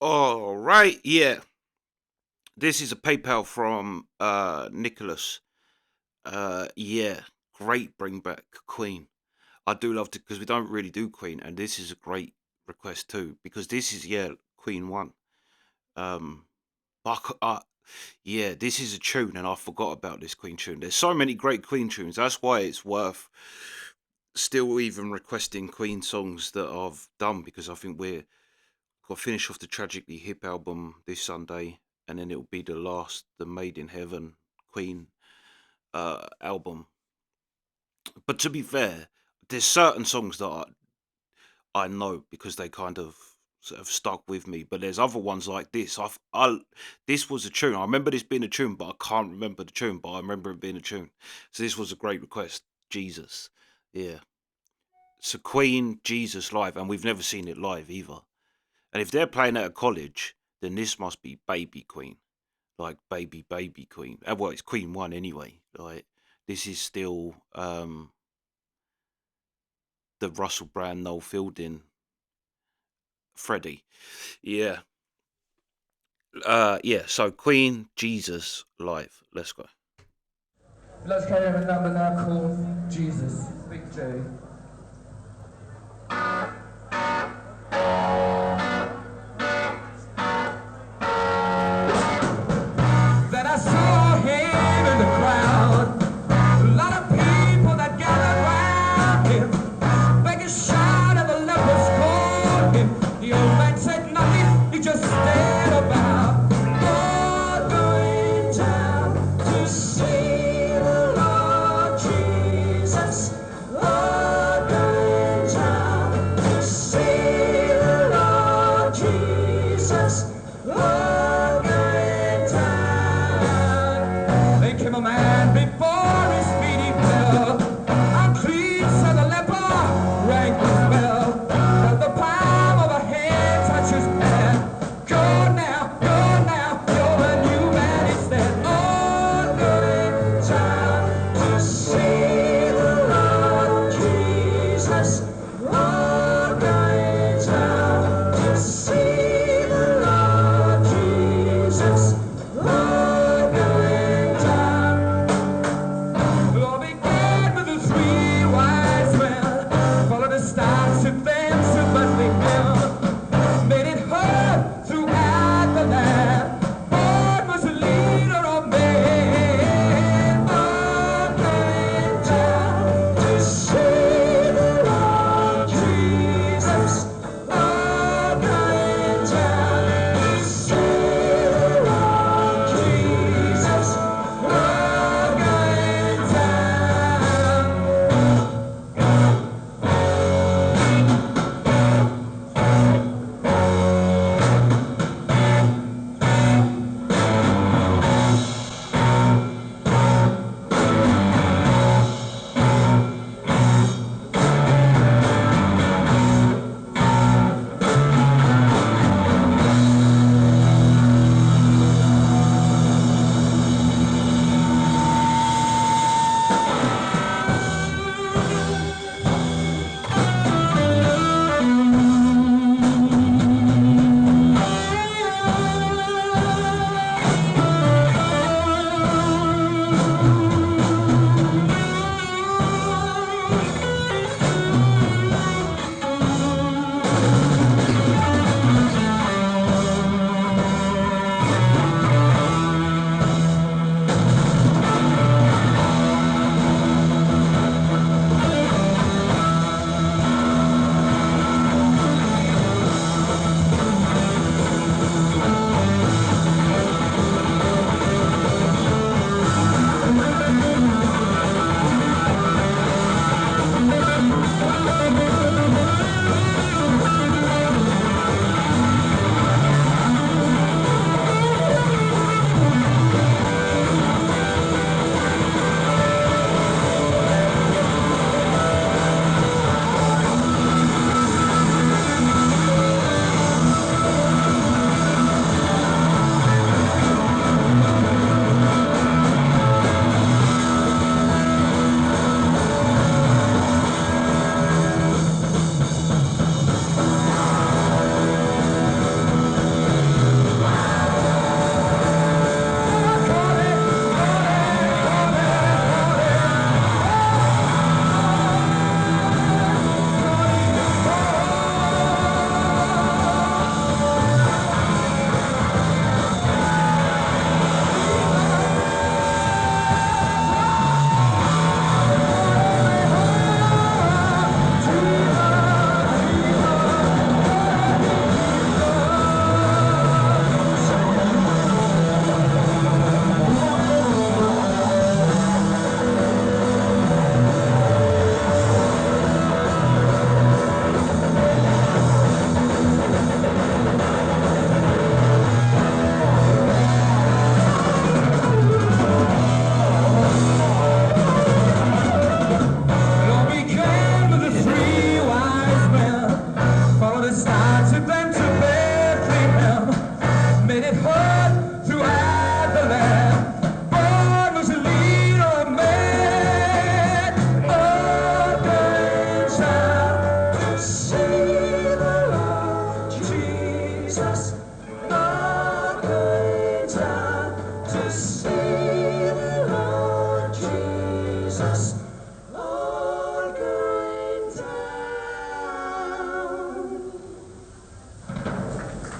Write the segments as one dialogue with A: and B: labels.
A: All right, yeah. This is a PayPal from Nicholas. Yeah, great bring back Queen. I do love to because we don't really do Queen, and this is a great request too because this is Queen one. Um, yeah, this is a tune, and I forgot about this Queen tune. There's so many great Queen tunes. That's why it's worth still even requesting Queen songs that I've done because I think we're got to finish off the Tragically Hip album this Sunday, and then it'll be the Made in Heaven Queen album. But to be fair, there's certain songs that I know because they kind of sort of stuck with me. But there's other ones like this. This was a tune. I remember this being a tune, but I can't remember the tune. But I remember it being a tune. So this was a great request. Jesus, yeah. So Queen, Jesus live, and we've never seen it live either. And if they're playing at a college, then this must be Baby Queen, like Baby Queen. Well, it's Queen One anyway. Like this is still the Russell Brand, Noel Fielding, Freddie. Yeah. Yeah. So Queen, Jesus live. Let's go.
B: Let's carry on a number now called Jesus, Big J. That I saw him in the crowd, a lot of people that gathered round him, begging, shout, and the lepers called him. The old man said nothing, he just stared about. All going down to see the Lord Jesus. All going down to see the Lord Jesus. All going down. There came a man before his feet he fell. Unclean, said the leper, rang his bell. Felt the palm of a hand touch his hand. Go now, you're a new man instead. All going down to see the Lord Jesus. All going down to see the Lord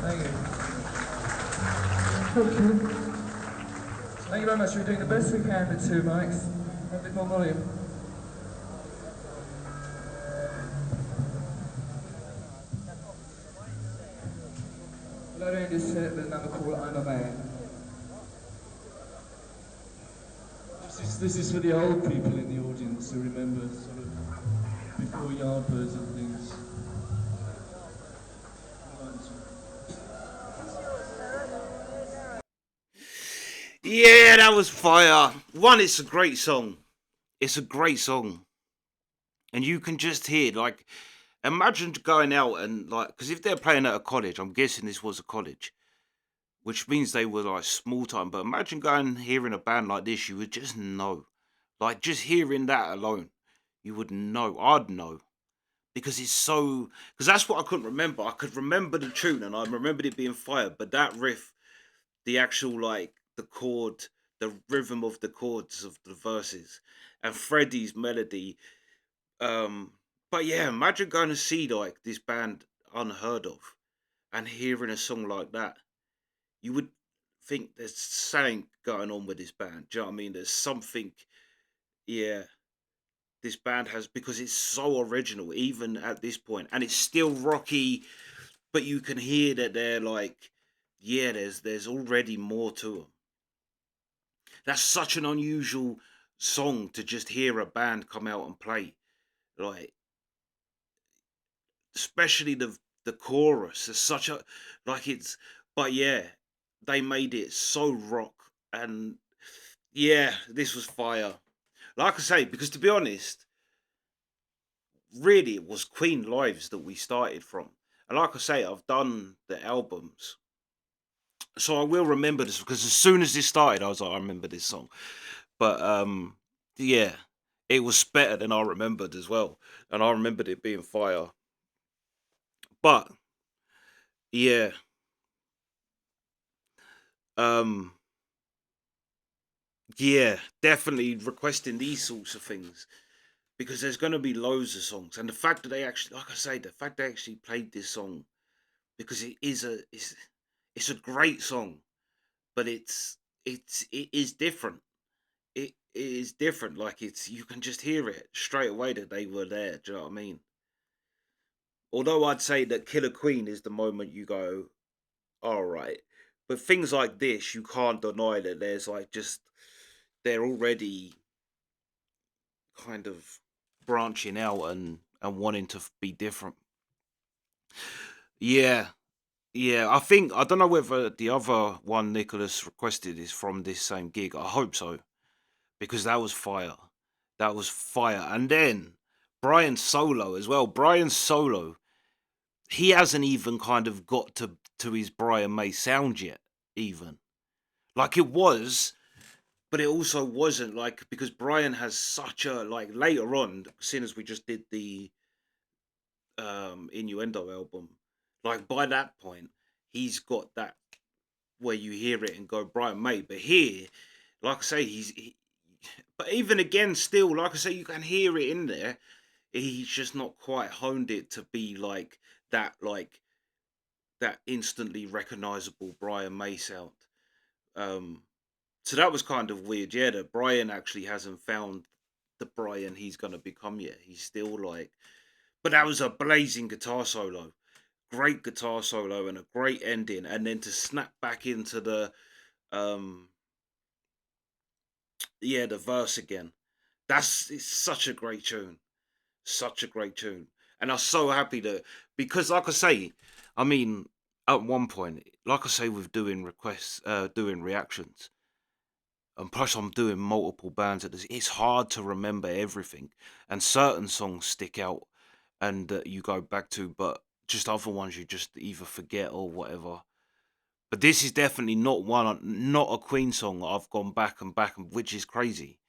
B: Thank you. Okay. Thank you very much. We're doing the best we can with 2 mics. A bit more volume. Well, I'm doing this set with a number called I'm a Man. This is for the old people in the audience who remember sort of before Yardbirds and things.
A: Yeah, that was fire. One, it's a great song. It's a great song. And you can just hear, like, imagine going out and, like, because if they're playing at a college, I'm guessing this was a college, which means they were, like, small time. But imagine going and hearing a band like this, you would just know. Like, just hearing that alone, you would know. I'd know. Because it's so. Because that's what I couldn't remember. I could remember the tune and I remembered it being fired. But that riff, the actual, like, the chord, the rhythm of the chords of the verses, and Freddie's melody. But yeah, imagine going to see, like, this band unheard of and hearing a song like that. You would think there's something going on with this band. Do you know what I mean? There's something, yeah, this band has, because it's so original, even at this point, and it's still rocky, but you can hear that they're like, yeah, there's already more to them. That's such an unusual song to just hear a band come out and play, like, especially the chorus. It's such a, like, it's, but yeah, they made it so rock, and yeah, this was fire. Like I say, because to be honest, really it was Queen Lives that we started from. And like I say, I've done the albums, so I will remember this, because as soon as this started, I was like, I remember this song. But yeah, it was better than I remembered as well, and I remembered it being fire. But yeah, um, yeah, definitely requesting these sorts of things, because there's going to be loads of songs, and the fact that they actually, like I say, the fact they actually played this song, because it's a great song, but it is different. It is different. Like, it's, you can just hear it straight away that they were there. Do you know what I mean? Although I'd say that Killer Queen is the moment you go, all right. But things like this, you can't deny that there's, like, just, they're already kind of branching out and wanting to be different. Yeah, yeah. I think, I don't know whether the other one Nicholas requested is from this same gig. I hope so, because that was fire. That was fire. And then Brian Solo as well. Brian Solo, he hasn't even kind of got to his Brian May sound yet. Even, like, it was, but it also wasn't, like, because Brian has such a, like, later on, seeing as we just did the Innuendo album, like, by that point he's got that where you hear it and go Brian May. But here, like I say, but even again, still, like I say, you can hear it in there. He's just not quite honed it to be like that, like, that instantly recognizable Brian May sound. Um, so that was kind of weird, yeah, that Brian actually hasn't found the Brian he's gonna become yet. He's still like, but that was a blazing guitar solo, great guitar solo, and a great ending, and then to snap back into the um yeah, the verse again. It's such a great tune. Such a great tune. And I'm so happy that, because like I say, I mean, at one point, like I say, with doing requests, doing reactions, and plus I'm doing multiple bands at this, it's hard to remember everything. And certain songs stick out and that you go back to, but just other ones you just either forget or whatever. But this is definitely not a Queen song I've gone back and back, which is crazy.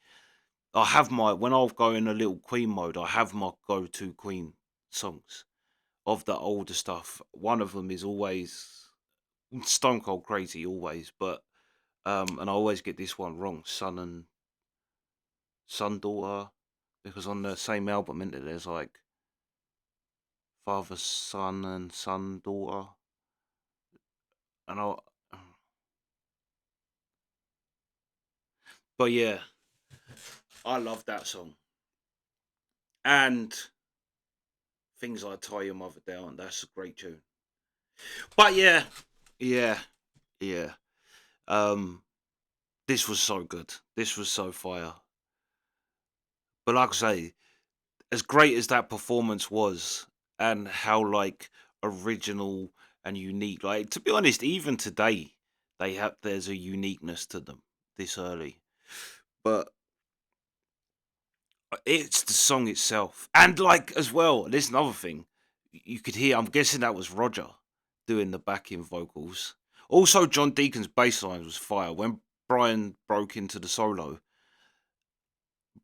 A: I have my, when I'll go in a little Queen mode, I have my go-to Queen songs of the older stuff. One of them is always Stone Cold Crazy, always, but and I always get this one wrong, Son and Son Daughter, because on the same album, isn't it, there's like Father Son and Son Daughter. and but yeah, I love that song. And things like Tie Your Mother Down, that's a great tune. But yeah, yeah, yeah. Um, this was so good. This was so fire. But like I say, as great as that performance was, and how like original and unique, like to be honest, even today there's a uniqueness to them this early. But it's the song itself, and like as well. There's another thing you could hear. I'm guessing that was Roger doing the backing vocals. Also, John Deacon's bass line was fire when Brian broke into the solo.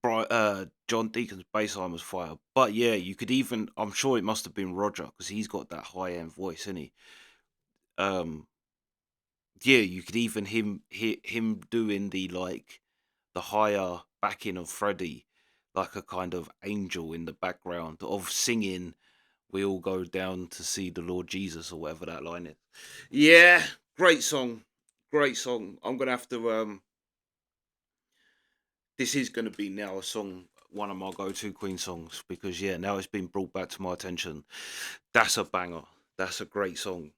A: John Deacon's bass line was fire, but yeah, you could even. I'm sure it must have been Roger because he's got that high end voice, isn't he? Um, yeah, you could even hear him doing the like the higher backing of Freddie, like a kind of angel in the background of singing "We all go down to see the Lord Jesus" or whatever that line is. Yeah, great song, great song. I'm gonna have to. This is gonna be now a song, one of my go-to Queen songs because yeah, now it's been brought back to my attention. That's a banger. That's a great song.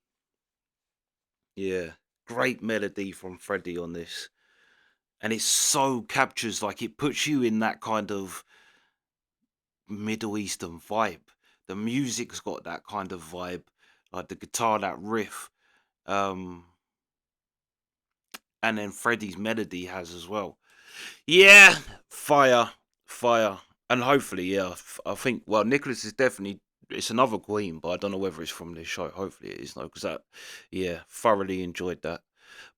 A: Yeah, great melody from Freddie on this, and it so captures like it puts you in that kind of Middle Eastern vibe. The music's got that kind of vibe, like the guitar, that riff, um, and then Freddie's melody has as well. Yeah, fire, fire, and hopefully, yeah, I think. Well, Nicholas is definitely. It's another Queen, but I don't know whether it's from this show. Hopefully, it is though, because that, yeah, thoroughly enjoyed that.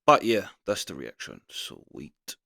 A: But yeah, that's the reaction. Sweet.